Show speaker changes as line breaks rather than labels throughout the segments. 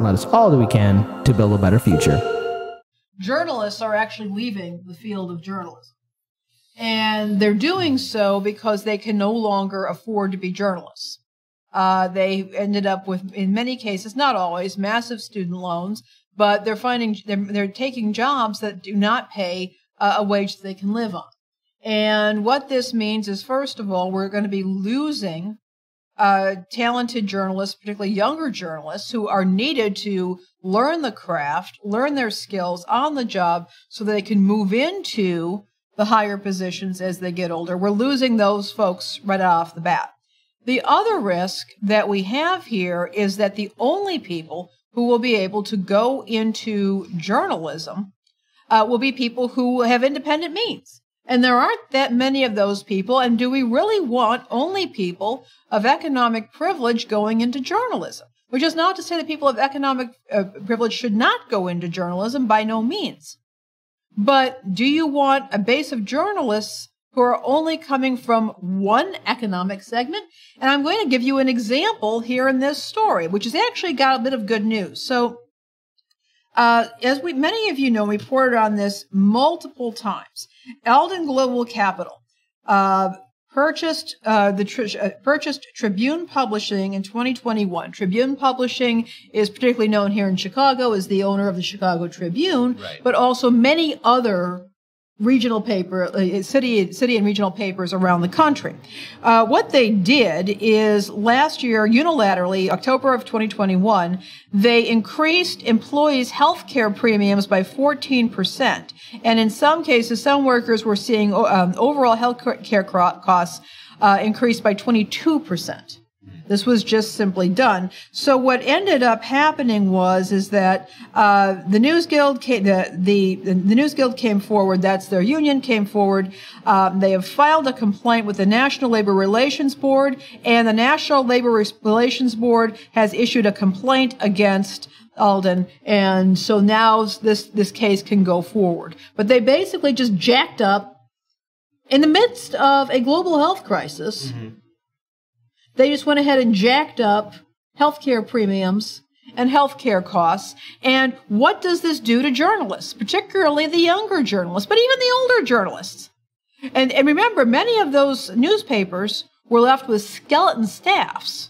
and let us all do we can to build a better future.
Journalists are actually leaving the field of journalism. And they're doing so because they can no longer afford to be journalists. They ended up with, in many cases, not always, massive student loans, but they're taking jobs that do not pay a wage that they can live on. And what this means is, first of all, we're going to be losing talented journalists, particularly younger journalists, who are needed to learn the craft, learn their skills on the job so that they can move into the higher positions as they get older. We're losing those folks right off the bat. The other risk that we have here is that the only people who will be able to go into journalism will be people who have independent means. And there aren't that many of those people. And do we really want only people of economic privilege going into journalism? Which is not to say that people of economic privilege should not go into journalism, by no means. But do you want a base of journalists who are only coming from one economic segment? And I'm going to give you an example here in this story, which has actually got a bit of good news. So, as many of you know, we reported on this multiple times. Eldon Global Capital purchased Tribune Publishing in 2021. Tribune Publishing is particularly known here in Chicago as the owner of the Chicago Tribune, right, but also many other regional city and regional papers around the country. What they did is last year, unilaterally, October of 2021, they increased employees' health care premiums by 14%. And in some cases, some workers were seeing overall health care costs increased by 22%. This was just simply done. So what ended up happening is that the News Guild the News Guild came forward. That's their union came forward. They have filed a complaint with the National Labor Relations Board, and the National Labor Relations Board has issued a complaint against Eldon, and so now this case can go forward. But they basically just jacked up in the midst of a global health crisis. Mm-hmm. They just went ahead and jacked up healthcare premiums and healthcare costs. And what does this do to journalists, particularly the younger journalists, but even the older journalists? And remember, many of those newspapers were left with skeleton staffs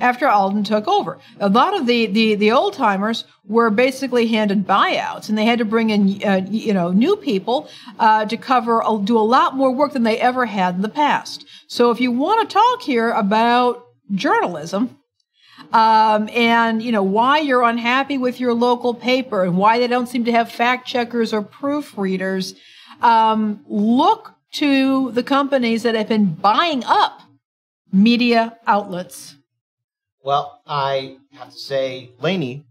after Eldon took over. A lot of the old timers were basically handed buyouts, and they had to bring in new people to do a lot more work than they ever had in the past. So if you want to talk here about journalism, and why you're unhappy with your local paper and why they don't seem to have fact checkers or proofreaders, look to the companies that have been buying up media outlets.
Well, I have to say, Lainey,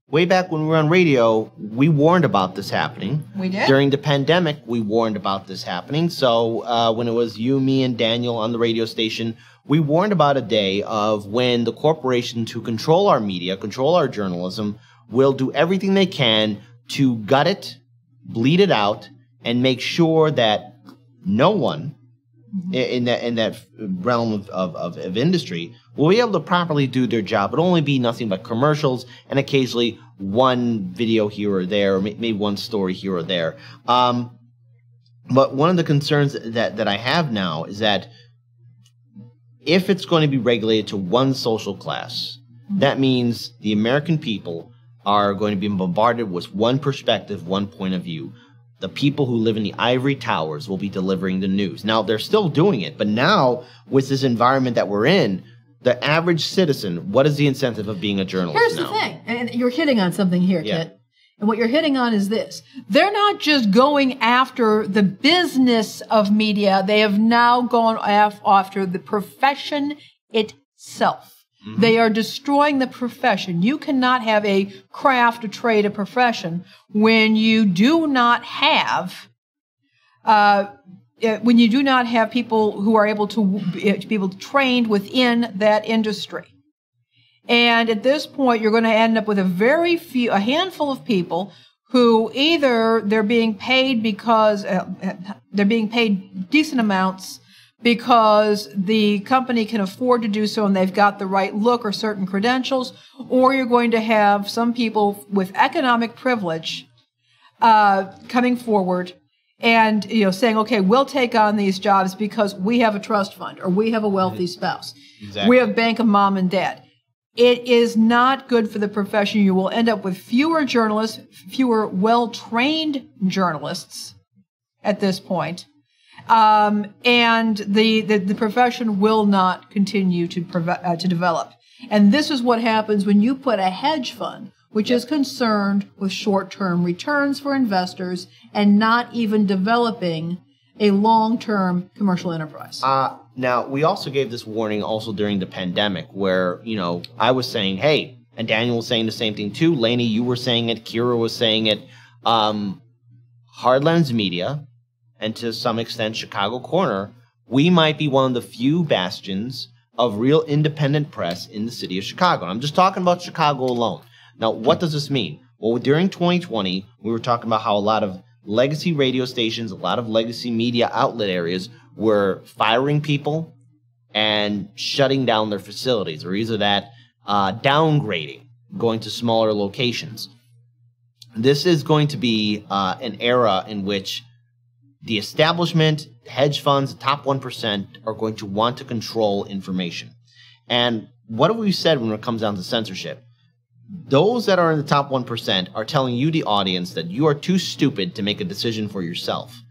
way back when we were on radio, we warned about this happening.
We did?
During the pandemic, we warned about this happening. So when it was you, me, and Daniel on the radio station, we warned about a day of when the corporations who control our media, control our journalism, will do everything they can to gut it, bleed it out, and make sure that no one in that realm of industry will be able to properly do their job. It'll only be nothing but commercials and occasionally one video here or there, or maybe one story here or there. But one of the concerns that I have now is that if it's going to be regulated to one social class, that means the American people are going to be bombarded with one perspective, one point of view. The people who live in the ivory towers will be delivering the news. Now, they're still doing it, but now, with this environment that we're in, the average citizen, what is the incentive of being a journalist
Here's
now?
the thing, and you're hitting on something here,
Yeah.
Kit. And what you're hitting on is this. They're not just going after the business of media. They have now gone after the profession itself. Mm-hmm. They are destroying the profession. You cannot have a craft, a trade, a profession when you do not have people who are able to be able to trained within that industry. And at this point, you're going to end up with a handful of people who either they're being paid because they're being paid decent amounts because the company can afford to do so and they've got the right look or certain credentials, or you're going to have some people with economic privilege coming forward and saying, okay, we'll take on these jobs because we have a trust fund or we have a wealthy spouse.
Exactly.
We have bank of mom and dad. It is not good for the profession. You will end up with fewer journalists, fewer well-trained journalists at this point. And the profession will not continue to develop. And this is what happens when you put a hedge fund, which is concerned with short-term returns for investors and not even developing a long-term commercial enterprise.
Now, we also gave this warning also during the pandemic where, I was saying, hey, and Daniel was saying the same thing too. Lainey, you were saying it. Kira was saying it. Hardlands Media, and to some extent Chicago Corner, we might be one of the few bastions of real independent press in the city of Chicago. And I'm just talking about Chicago alone. Now, what does this mean? Well, during 2020, we were talking about how a lot of legacy radio stations, a lot of legacy media outlet areas were firing people and shutting down their facilities, or either that downgrading, going to smaller locations. This is going to be an era in which the establishment, hedge funds, the top 1% are going to want to control information. And what have we said when it comes down to censorship? Those that are in the top 1% are telling you, the audience, that you are too stupid to make a decision for yourself.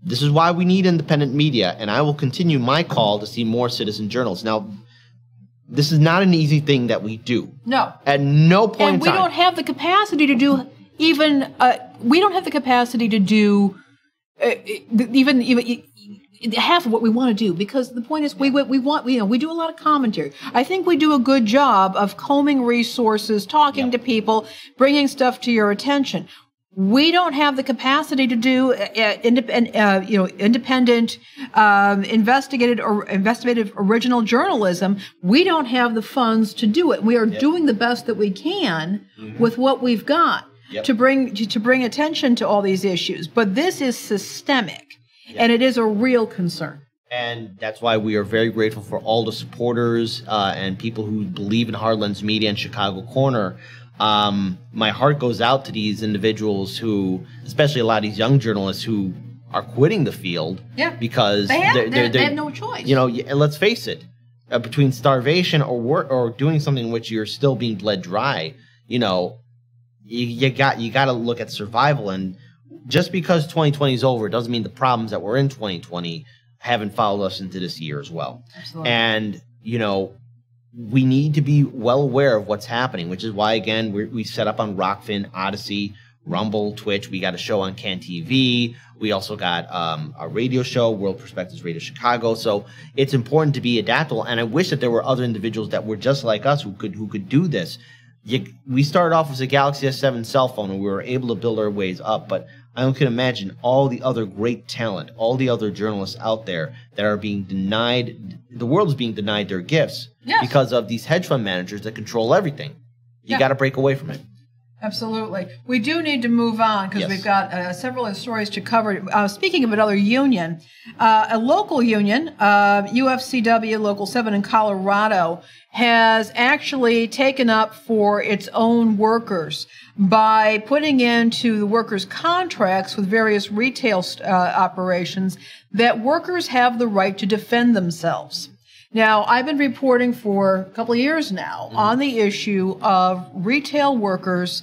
This is why we need independent media, and I will continue my call to see more citizen journalists. Now, this is not an easy thing that we do.
No.
At no point in time.
And we don't have the capacity to do even, we don't have the capacity to do even half of what we want to do, because the point is we do a lot of commentary. I think we do a good job of combing resources, talking to people, bringing stuff to your attention. We don't have the capacity to do independent, investigative original journalism. We don't have the funds to do it. We are doing the best that we can with what we've got to bring attention to all these issues. But this is systemic, and it is a real concern.
And that's why we are very grateful for all the supporters and people who believe in Hardlands Media and Chicago Corner. My heart goes out to these individuals who, especially a lot of these young journalists who are quitting the field because
they have no choice.
Let's face it, between starvation or doing something in which you're still being bled dry, you got to look at survival. And just because 2020 is over doesn't mean the problems that were in 2020 haven't followed us into this year as well.
Absolutely.
And we need to be well aware of what's happening, which is why, again, we set up on Rockfin, Odyssey, Rumble, Twitch. We got a show on Can TV. We also got a radio show, World Perspectives Radio Chicago. So it's important to be adaptable. And I wish that there were other individuals that were just like us who could do this. We started off with a Galaxy S7 cell phone, and we were able to build our ways up. But I can imagine all the other great talent, all the other journalists out there that are being denied. The world is being denied their gifts because of these hedge fund managers that control everything. You got to break away from it.
Absolutely. We do need to move on because we've got several other stories to cover. Speaking of another union, a local union, UFCW Local 7 in Colorado, has actually taken up for its own workers by putting into the workers' contracts with various retail operations that workers have the right to defend themselves. Now, I've been reporting for a couple of years now on the issue of retail workers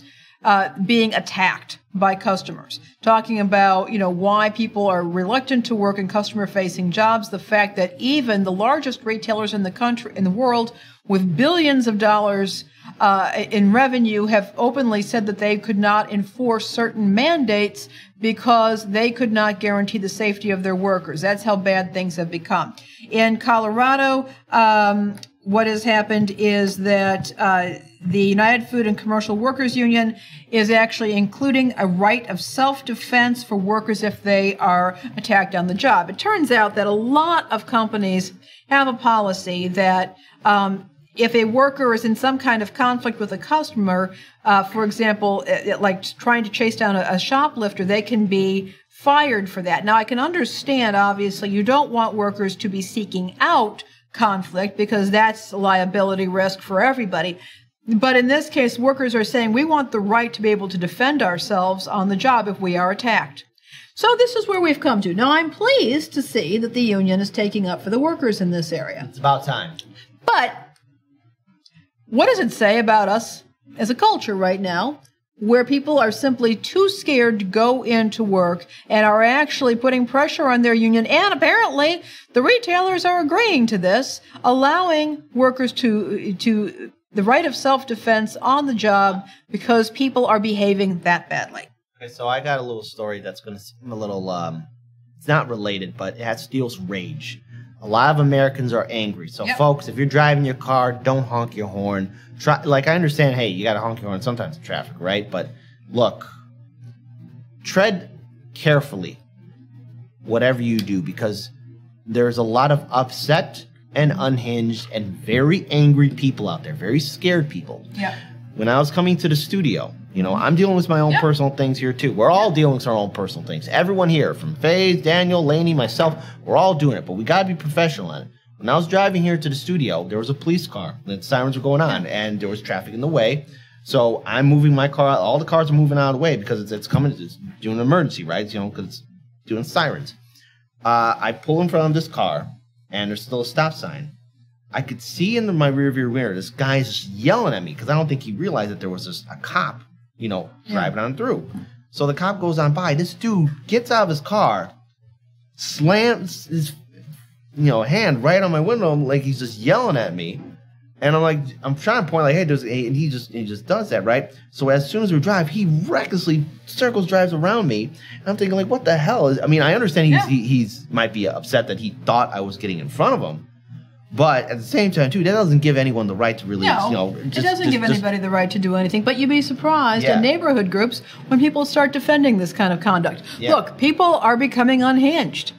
being attacked by customers, talking about, why people are reluctant to work in customer-facing jobs, the fact that even the largest retailers in the world with billions of dollars in revenue have openly said that they could not enforce certain mandates because they could not guarantee the safety of their workers. That's how bad things have become. In Colorado, what has happened is that the United Food and Commercial Workers Union is actually including a right of self-defense for workers if they are attacked on the job. It turns out that a lot of companies have a policy that if a worker is in some kind of conflict with a customer, for example, like trying to chase down a shoplifter, they can be fired for that. Now, I can understand, obviously, you don't want workers to be seeking out conflict because that's a liability risk for everybody. But in this case, workers are saying we want the right to be able to defend ourselves on the job if we are attacked. So this is where we've come to. Now, I'm pleased to see that the union is taking up for the workers in this area.
It's about time.
But what does it say about us as a culture right now, where people are simply too scared to go into work and are actually putting pressure on their union? And apparently, the retailers are agreeing to this, allowing workers to the right of self-defense on the job because people are behaving that badly.
Okay, so I got a little story that's going to seem a little, it's not related, but it has deals rage. A lot of Americans are angry. So, folks, if you're driving your car, don't honk your horn. I understand, hey, you got to honk your horn sometimes in traffic, right? But look, tread carefully, whatever you do, because there's a lot of upset and unhinged and very angry people out there, very scared people.
Yeah.
When I was coming to the studio, you know, I'm dealing with my own personal things here too. We're all dealing with our own personal things. Everyone here, from Faye, Daniel, Laney, myself, we're all doing it, but we got to be professional at it. When I was driving here to the studio, there was a police car, and the sirens were going on, and there was traffic in the way. So I'm moving my car out. All the cars are moving out of the way because it's coming, it's doing an emergency, right? You know, because it's doing sirens. I pull in front of this car, and there's still a stop sign. I could see in my rearview mirror, this guy's just yelling at me because I don't think he realized that there was a cop, you know, driving on through. So the cop goes on by. This dude gets out of his car, slams his, hand right on my window, like he's just yelling at me. And I'm trying to point like, hey, and he just does that, right? So as soon as we drive, he recklessly drives around me. And I'm thinking, like, what the hell? I understand he's might be upset that he thought I was getting in front of him. But at the same time, too, that doesn't give anyone the right to really,
it doesn't give anybody the right to do anything. But you'd be surprised in neighborhood groups when people start defending this kind of conduct. Yeah. Look, people are becoming unhinged.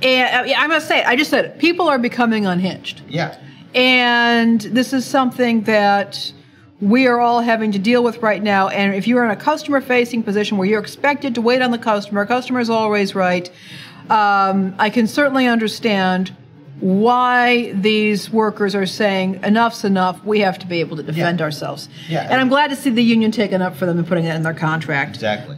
And I must say it. I just said it. People are becoming unhinged.
Yeah.
And this is something that we are all having to deal with right now. And if you're in a customer-facing position where you're expected to wait on the customer is always right, I can certainly understand why these workers are saying enough's enough. We have to be able to defend ourselves.
Yeah.
And I'm glad to see the union taking up for them and putting it in their contract.
Exactly.